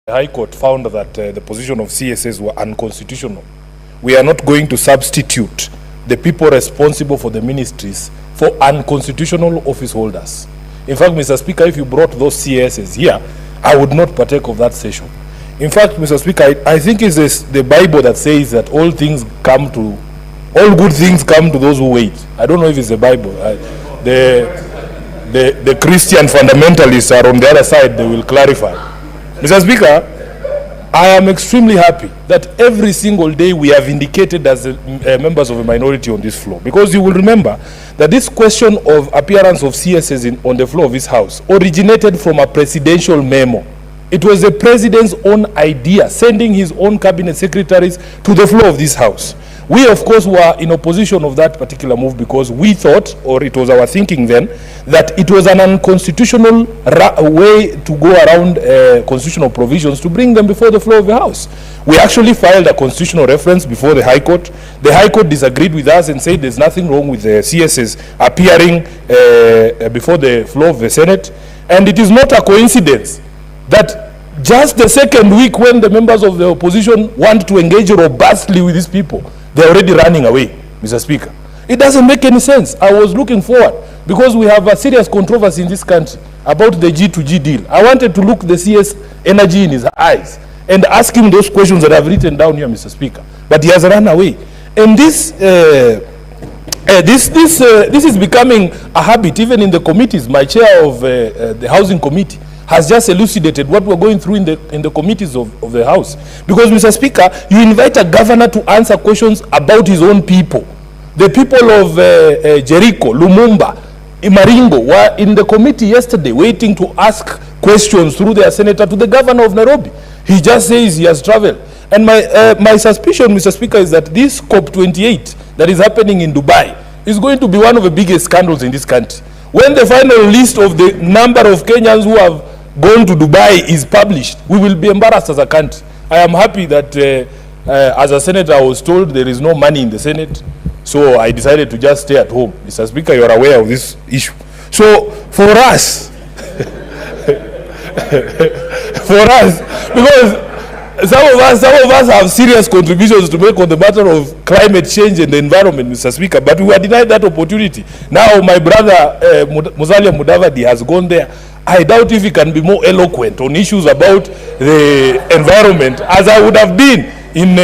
The High Court found that the position of CSS were unconstitutional. We are not going to substitute the people responsible for the ministries for unconstitutional office holders. In fact, Mr. Speaker, if you brought those CSS here, I would not partake of that session. In fact, Mr. Speaker, I think it's the Bible that says that all good things come to those who wait. I don't know if it's the Bible. The Christian fundamentalists are on the other side, they will clarify. Mr. Speaker, I am extremely happy that every single day we have indicated as members of a minority on this floor, because you will remember that this question of appearance of CSS on the floor of this house originated from a presidential memo. It was the president's own idea, sending his own cabinet secretaries to the floor of this house. We, of course, were in opposition of that particular move because we thought, or it was our thinking then, that it was an unconstitutional way to go around constitutional provisions to bring them before the floor of the House. We actually filed a constitutional reference before the High Court. The High Court disagreed with us and said there's nothing wrong with the CSs appearing before the floor of the Senate. And it is not a coincidence that just the second week when the members of the opposition want to engage robustly with these people, they're already running away, Mr. Speaker. It doesn't make any sense. I was looking forward, because we have a serious controversy in this country about the G2G deal. I wanted to look the CS Energy in his eyes and ask him those questions that I've written down here, Mr. Speaker. But he has run away. And this is becoming a habit, even in the committees. My chair of the Housing Committee has just elucidated what we're going through in the committees of the House. Because, Mr. Speaker, you invite a governor to answer questions about his own people. The people of Jericho, Lumumba, Maringo were in the committee yesterday waiting to ask questions through their senator to the governor of Nairobi. He just says he has traveled. And my suspicion, Mr. Speaker, is that this COP28 that is happening in Dubai is going to be one of the biggest scandals in this country. When the final list of the number of Kenyans who have gone to Dubai is published, we will be embarrassed as a country. I am happy that as a senator I was told there is no money in the Senate, so I decided to just stay at home. Mr. Speaker, you are aware of this issue. So for us, because some of us have serious contributions to make on the matter of climate change and the environment, Mr. Speaker, but we were denied that opportunity. Now my brother Musalia Mudavadi has gone there. I doubt if he can be more eloquent on issues about the environment as I would have been in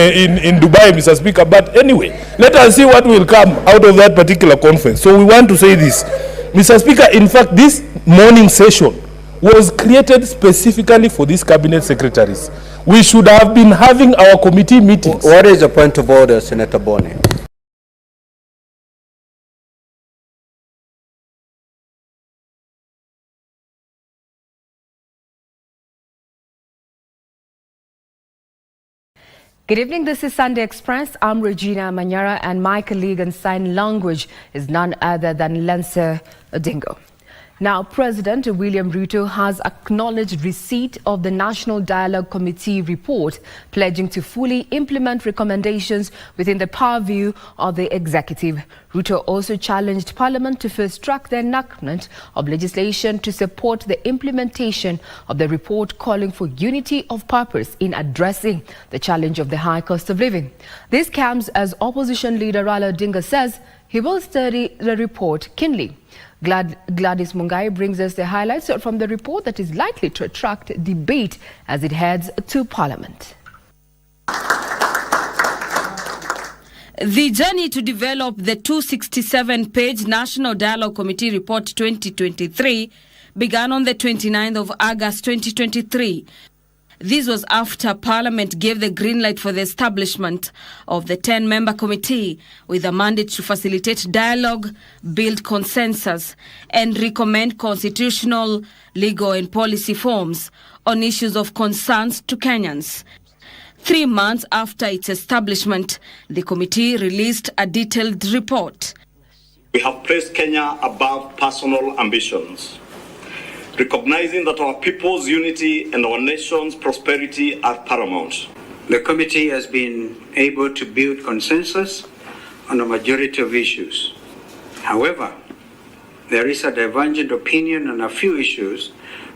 Dubai, Mr. Speaker. But anyway, let us see what will come out of that particular conference. So we want to say this, Mr. Speaker. In fact, this morning session was created specifically for these cabinet secretaries. We should have been having our committee meetings. What is the point of order, Senator Boni? Good evening, this is Sunday Express. I'm Regina Manyara, and my colleague in sign language is none other than Lancer Odingo. Now, President William Ruto has acknowledged receipt of the National Dialogue Committee report, pledging to fully implement recommendations within the purview of the executive. Ruto also challenged Parliament to fast-track the enactment of legislation to support the implementation of the report, calling for unity of purpose in addressing the challenge of the high cost of living. This comes as opposition leader Raila Odinga says he will study the report keenly. Gladys Mungai brings us the highlights from the report that is likely to attract debate as it heads to Parliament. The journey to develop the 267-page National Dialogue Committee Report 2023 began on the 29th of August 2023. This was after Parliament gave the green light for the establishment of the 10-member committee with a mandate to facilitate dialogue, build consensus, and recommend constitutional, legal, and policy forms on issues of concerns to Kenyans. 3 months after its establishment, the committee released a detailed report. We have placed Kenya above personal ambitions, recognizing that our people's unity and our nation's prosperity are paramount. The committee has been able to build consensus on a majority of issues. However, there is a divergent opinion on a few issues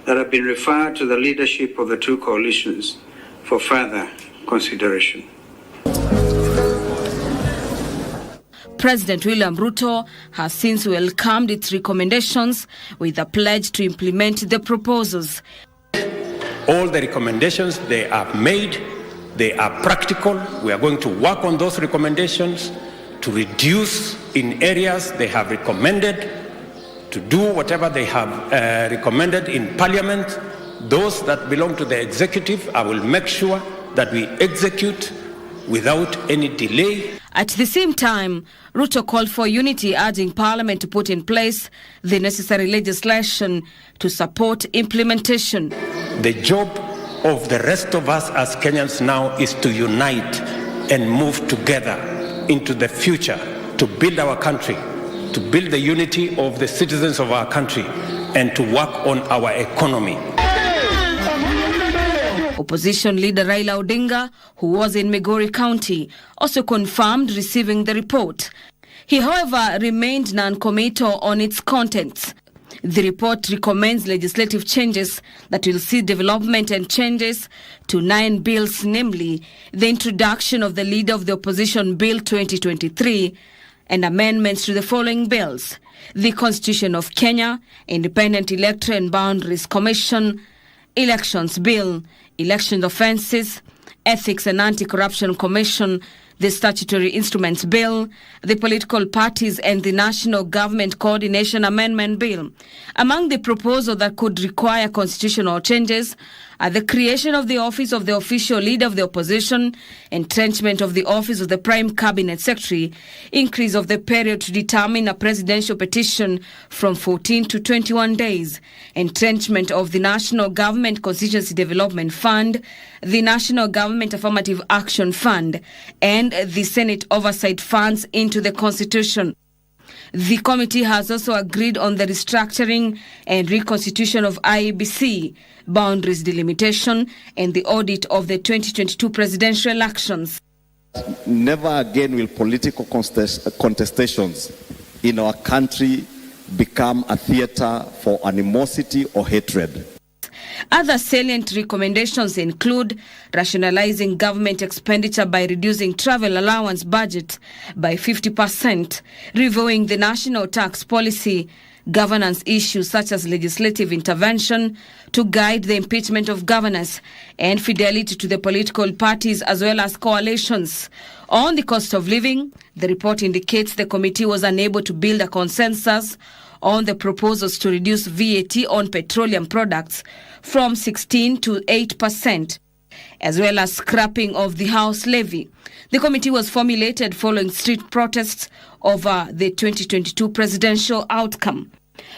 that have been referred to the leadership of the two coalitions for further consideration. President William Ruto has since welcomed its recommendations with a pledge to implement the proposals. All the recommendations they have made, they are practical. We are going to work on those recommendations to reduce in areas they have recommended, to do whatever they have recommended in Parliament. Those that belong to the executive, I will make sure that we execute without any delay. At the same time, Ruto called for unity, urging Parliament to put in place the necessary legislation to support implementation. The job of the rest of us as Kenyans now is to unite and move together into the future, to build our country, to build the unity of the citizens of our country, and to work on our economy. Opposition leader Raila Odinga, who was in Migori County, also confirmed receiving the report. He, however, remained non-committal on its contents. The report recommends legislative changes that will see development and changes to 9 bills, namely the introduction of the Leader of the Opposition Bill 2023 and amendments to the following bills: the Constitution of Kenya, Independent Electoral and Boundaries Commission, Elections Bill, Election Offences, Ethics and Anti-Corruption Commission, the Statutory Instruments Bill, the Political Parties and the National Government Coordination Amendment Bill. Among the proposals that could require constitutional changes are the creation of the office of the official leader of the opposition, entrenchment of the office of the Prime Cabinet Secretary, increase of the period to determine a presidential petition from 14 to 21 days, entrenchment of the National Government Constituency Development Fund, the National Government Affirmative Action Fund, and the Senate Oversight Funds into the Constitution. The committee has also agreed on the restructuring and reconstitution of IEBC, boundaries delimitation, and the audit of the 2022 presidential elections. Never again will political contestations in our country become a theater for animosity or hatred. Other salient recommendations include rationalizing government expenditure by reducing travel allowance budget by 50%, reviewing the national tax policy, governance issues such as legislative intervention to guide the impeachment of governors, and fidelity to the political parties as well as coalitions. On the cost of living, the report indicates the committee was unable to build a consensus on the proposals to reduce VAT on petroleum products from 16 to 8%, as well as scrapping of the house levy. The committee was formulated following street protests over the 2022 presidential outcome.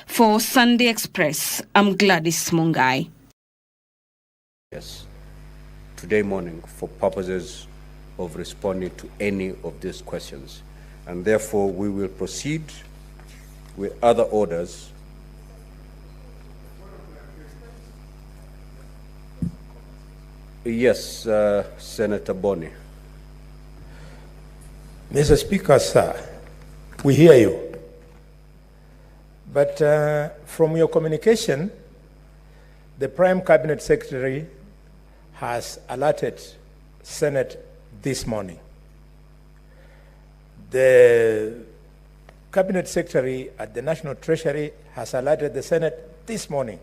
For Sunday Express, I'm Gladys Mungai. Yes, today morning for purposes of responding to any of these questions. And therefore, we will proceed with other orders. Yes, Senator Boni. Mr. Speaker, sir, we hear you. But from your communication, the Prime Cabinet Secretary has alerted Senate this morning. The Cabinet Secretary at the National Treasury has alerted the Senate this morning.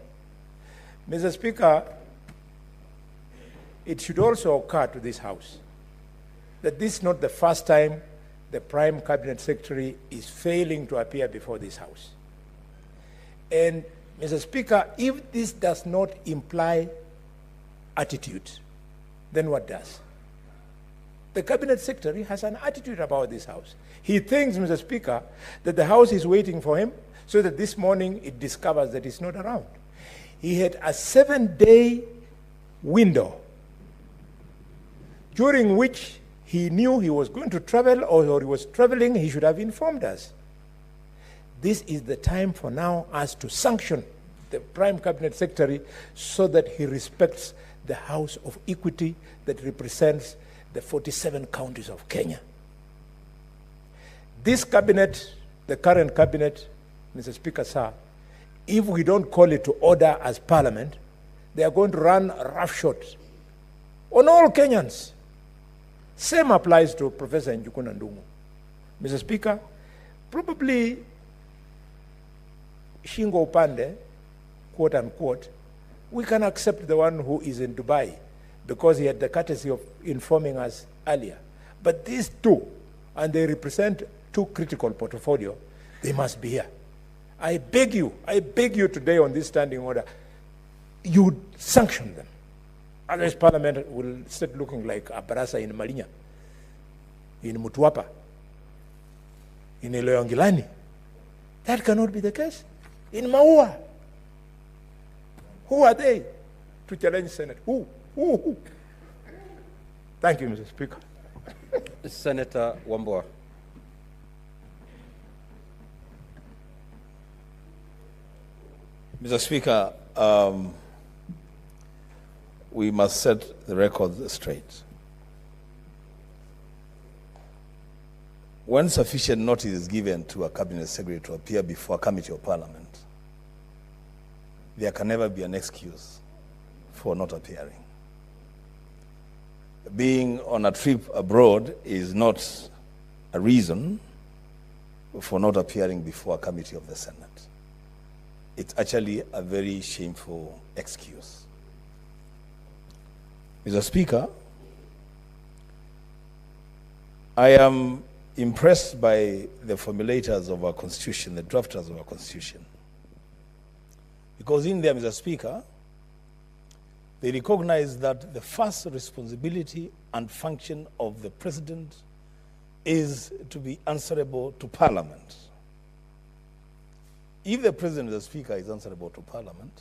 Mr. Speaker, it should also occur to this House that this is not the first time the Prime Cabinet Secretary is failing to appear before this House. And, Mr. Speaker, if this does not imply attitude, then what does? The Cabinet Secretary has an attitude about this House. He thinks, Mr. Speaker, that the House is waiting for him so that this morning it discovers that he's not around. He had a 7-day window during which he knew he was going to travel or he was traveling. He should have informed us. This is the time for now us to sanction the Prime Cabinet Secretary so that he respects the House of Equity that represents the 47 counties of Kenya. This cabinet, the current cabinet, Mr. Speaker, sir, if we don't call it to order as Parliament, they are going to run roughshod on all Kenyans. Same applies to Professor Njuguna Ndung'u. Mr. Speaker, probably Shingo Upande, quote unquote, we can accept the one who is in Dubai because he had the courtesy of informing us earlier. But these two, and they represent two critical portfolio, they must be here. I beg you today on this standing order, you sanction them. Otherwise Parliament will start looking like a barasa in Malinya, in Mutuapa, in Iloyangilani. That cannot be the case. In Maua. Who are they to challenge Senate? Who? Thank you, Mr. Speaker. Senator Wambua. Mr. Speaker, we must set the record straight. When sufficient notice is given to a cabinet secretary to appear before a committee of Parliament, there can never be an excuse for not appearing. Being on a trip abroad is not a reason for not appearing before a committee of the Senate. It's actually a very shameful excuse. Mr. Speaker, I am impressed by the formulators of our Constitution, the drafters of our Constitution. Because in there, Mr. Speaker, they recognize that the first responsibility and function of the President is to be answerable to Parliament. If the President, Mr. Speaker, is answerable to Parliament,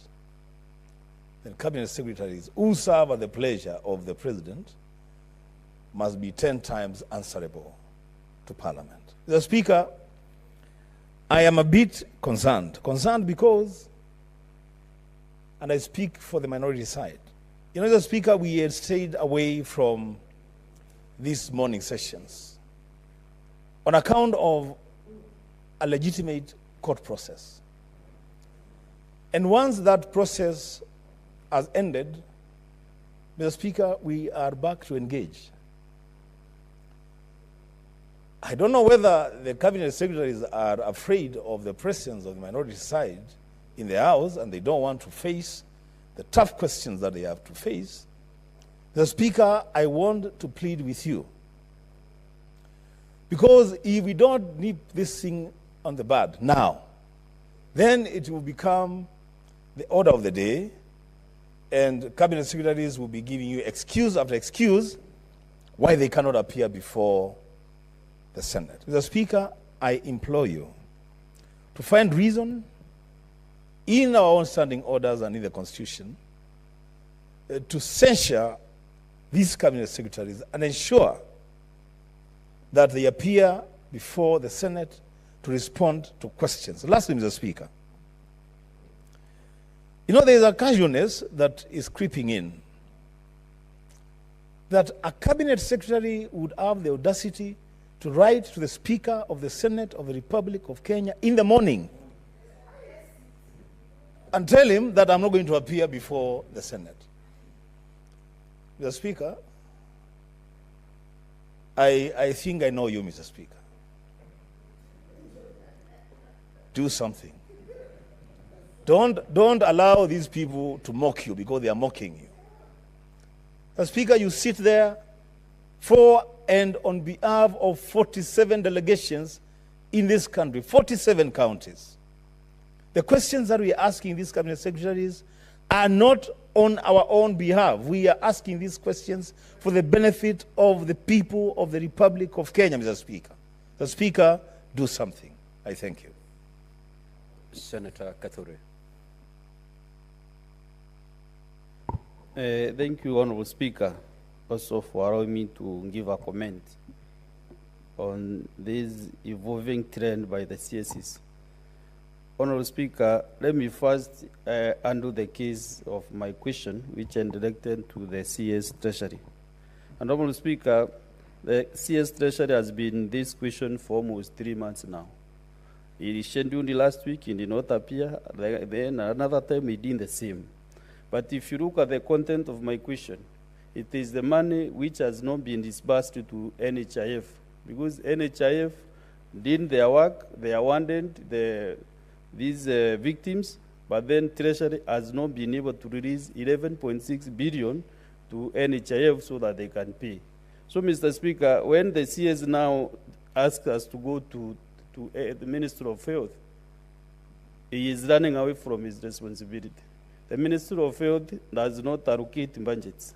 then Cabinet Secretaries who serve at the pleasure of the President must be 10 times answerable to Parliament. Mr. Speaker, I am a bit concerned because, and I speak for the minority side, you know, Mr. Speaker, we had stayed away from these morning sessions on account of a legitimate court process. And once that process has ended, Mr. Speaker, we are back to engage. I don't know whether the cabinet secretaries are afraid of the presence of the minority side in the House and they don't want to face the tough questions that they have to face. Mr. Speaker, I want to plead with you. Because if we don't nip this thing on the bud now, then it will become the order of the day, and cabinet secretaries will be giving you excuse after excuse why they cannot appear before the Senate. Mr. Speaker, I implore you to find reason in our own standing orders and in the Constitution to censure these cabinet secretaries and ensure that they appear before the Senate to respond to questions. Lastly, Mr. Speaker, you know, there is a casualness that is creeping in, that a cabinet secretary would have the audacity to write to the Speaker of the Senate of the Republic of Kenya in the morning and tell him that I'm not going to appear before the Senate. Mr. Speaker, I think I know you, Mr. Speaker. Do something. Don't allow these people to mock you because they are mocking you. Mr. Speaker, you sit there for and on behalf of 47 delegations in this country, 47 counties. The questions that we are asking these cabinet secretaries are not on our own behalf. We are asking these questions for the benefit of the people of the Republic of Kenya, Mr. Speaker. Mr. Speaker, do something. I thank you. Senator Kathure. Thank you, Honorable Speaker, also for allowing me to give a comment on this evolving trend by the CSEs. Honorable Speaker, let me first undo the case of my question, which I directed to the CS Treasury. And Honorable Speaker, the CS Treasury has been this question for almost 3 months now. He scheduled last week, he did not appear. Then another time he did the same. But if you look at the content of my question, it is the money which has not been disbursed to NHIF, because NHIF did their work, they awarded these victims, but then Treasury has not been able to release 11.6 billion to NHIF so that they can pay. So, Mr. Speaker, when the CS now asks us to go to the Minister of Health, he is running away from his responsibility. The Minister of Health does not allocate budgets.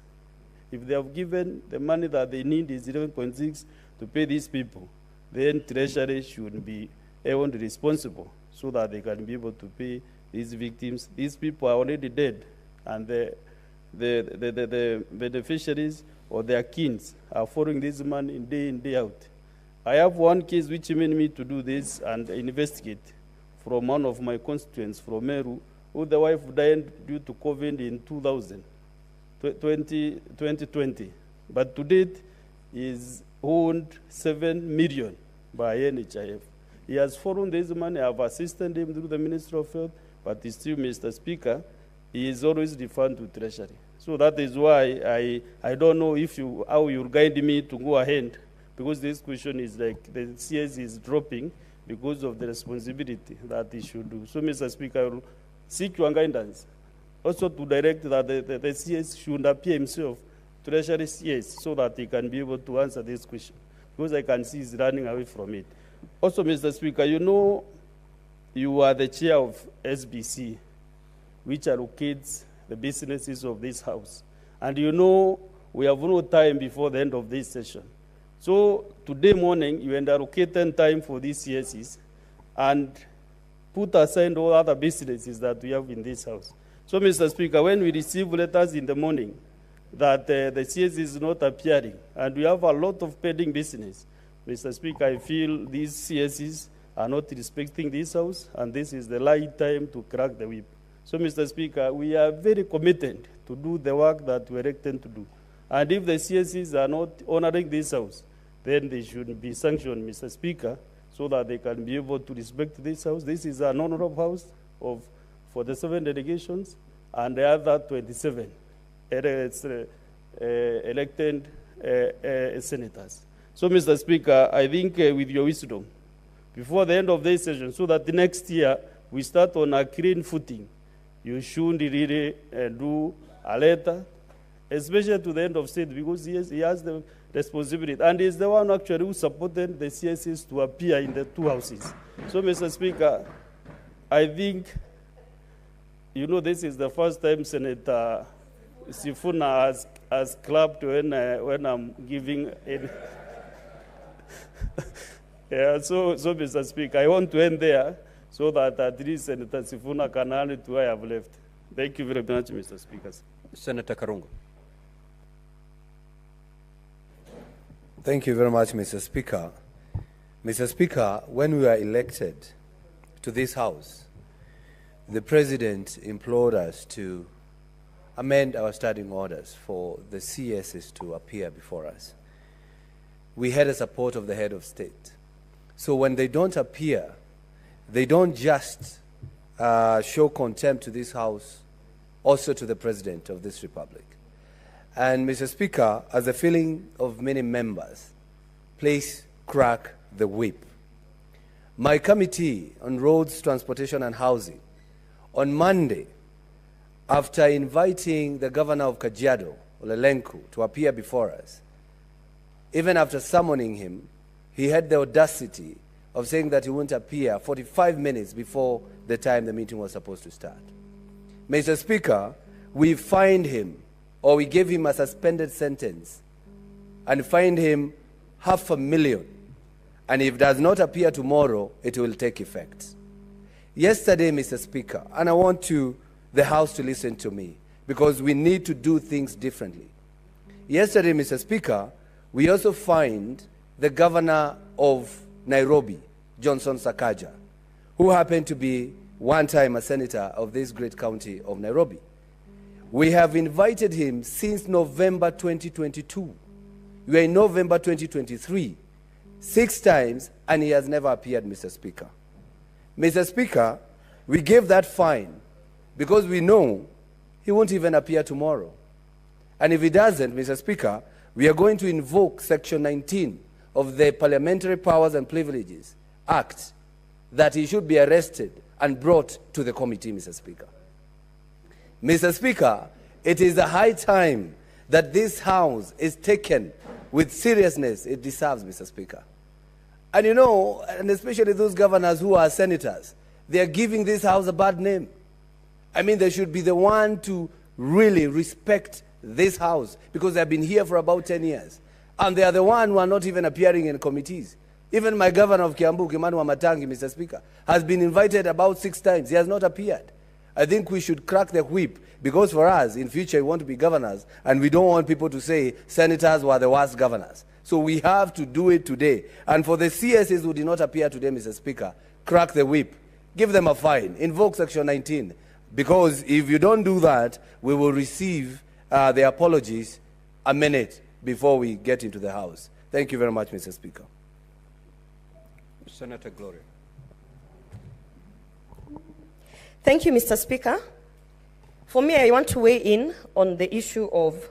If they have given the money that they need is 11.6 to pay these people, then Treasury should be held responsible so that they can be able to pay these victims. These people are already dead, and the beneficiaries or their kins are following this money day in, day out. I have one case which made me to do this and investigate from one of my constituents from Meru, who the wife died due to COVID in 2020. But to date, is owned 7 million by NHIF. He has followed this money. I have assisted him through the Ministry of Health, but still, Mr. Speaker, he is always referred to Treasury. So that is why I don't know how you guide me to go ahead, because this question is like the CS is dropping because of the responsibility that he should do. So, Mr. Speaker, I will seek your guidance also to direct that the CS should appear himself, Treasury CS, so that he can be able to answer this question, because I can see he's running away from it. Also, Mr. Speaker, you know you are the chair of SBC, which allocates the businesses of this House. And you know we have no time before the end of this session. So today morning, you allocated time for these CSs and put aside all other businesses that we have in this House. So, Mr. Speaker, when we receive letters in the morning that the CS is not appearing, and we have a lot of pending business, Mr. Speaker, I feel these CSs are not respecting this House, and this is the right time to crack the whip. So, Mr. Speaker, we are very committed to do the work that we are elected to do. And if the CSs are not honoring this House, then they should be sanctioned, Mr. Speaker, so that they can be able to respect this House. This is an honorable House of 47 delegations, and the other 27 elected senators. So, Mr. Speaker, I think with your wisdom, before the end of this session, so that the next year we start on a clean footing, you should really do a letter, especially to the end of state, because he has the responsibility. And he's the one actually who supported the CSs to appear in the two houses. So, Mr. Speaker, I think, you know, this is the first time Senator Sifuna has clapped when I'm giving it. Yeah, so, Mr. Speaker, I want to end there so that at least Senator Sifuna can hand it to where I have left. Thank you very much, Mr. Speaker. Senator Karungo. Thank you very much, Mr. Speaker. Mr. Speaker, when we were elected to this House, the President implored us to amend our standing orders for the CSs to appear before us. We had the support of the head of state. So when they don't appear, they don't just show contempt to this House, also to the President of this Republic. And Mr. Speaker, as a feeling of many members, please crack the whip. My committee on roads, transportation and housing, on Monday, after inviting the governor of Kajiado, Olelenku, to appear before us, even after summoning him, he had the audacity of saying that he wouldn't appear 45 minutes before the time the meeting was supposed to start. Mr. Speaker, we fined him, or we gave him a suspended sentence, and fined him $500,000. And if it does not appear tomorrow, it will take effect. Yesterday, Mr. Speaker, and I want the House to listen to me, because we need to do things differently. Yesterday, Mr. Speaker, we also fined the governor of Nairobi, Johnson Sakaja, who happened to be one time a senator of this great county of Nairobi. We have invited him since November 2022. We are in November 2023, 6 times, and he has never appeared, Mr. Speaker. Mr. Speaker, we gave that fine because we know he won't even appear tomorrow. And if he doesn't, Mr. Speaker, we are going to invoke Section 19 of the Parliamentary Powers and Privileges Act that he should be arrested and brought to the committee, Mr. Speaker. Mr. Speaker, it is a high time that this House is taken with seriousness it deserves, Mr. Speaker. And you know, and especially those governors who are senators, they are giving this House a bad name. I mean, they should be the one to really respect this House because they have been here for about 10 years. And they are the one who are not even appearing in committees. Even my governor of Kiambu, Kimani Wamatangi, Mr. Speaker, has been invited about 6 times. He has not appeared. I think we should crack the whip because for us, in future, we want to be governors and we don't want people to say senators were the worst governors. So we have to do it today. And for the CSs who did not appear today, Mr. Speaker, crack the whip. Give them a fine. Invoke Section 19. Because if you don't do that, we will receive the apologies a minute before we get into the House. Thank you very much, Mr. Speaker. Senator Gloria. Thank you, Mr. Speaker. For me, I want to weigh in on the issue of